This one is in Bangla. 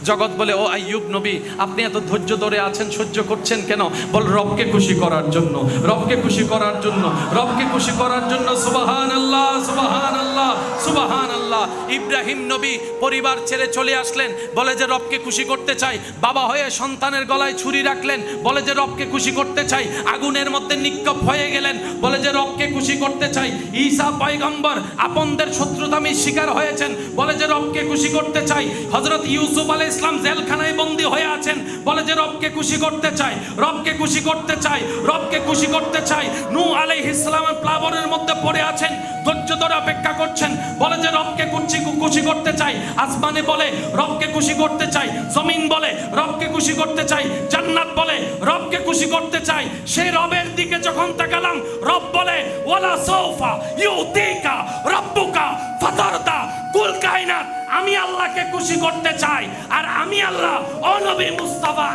জগৎ বলে, ও আইয়ুব নবী, আপনি এত ধৈর্য ধরে আছেন, সহ্য করছেন কেন? বল, রবকে খুশি করার জন্য, রবকে খুশি করার জন্য, রবকে খুশি করার জন্য। সুবহানাল্লাহ, সুবহানাল্লাহ, সুবহানাল্লাহ। ইব্রাহিম নবী পরিবার ছেড়ে চলে আসলেন, বলে যে রবকে খুশি করতে চাই। বাবা হয়ে সন্তানের গলায় ছুরি রাখলেন, বলে যে রবকে খুশি করতে চাই। আগুনের মধ্যে নিক্ষেপ হয়ে গেলেন, বলে যে রবকে খুশি করতে চাই। ঈসা পয়গম্বর আপনদের শত্রুতামির শিকার হয়েছেন, বলে যে রবকে খুশি করতে চাই। হযরত ইউসুফ আলাইহিস সালাম জেলখানায় বন্দী হয়ে আছেন, বলে যে রবকে খুশি করতে চাই, রবকে খুশি করতে চাই, রবকে খুশি করতে চাই। নূহ আলাইহিস সালাম প্লাবনের মধ্যে পড়ে আছেন, ধৈর্য ধরে অপেক্ষা করছেন, বলে যে রবকে খুশি করতে চাই। আসমানে বলে রবকে খুশি করতে চাই, জমিন বলে রবকে খুশি করতে চাই, জান্নাত বলে রবকে খুশি করতে চাই। সেই রবের দিকে যখন তাকালাম, রব বলে ওয়ালা সাউফা ইউতিকা রাব্বুকা ফাতারদা। কুল কায়নাত আমি আল্লাহকে খুশি করতে চাই, আর আমি আল্লাহ ও নবী মুস্তাফা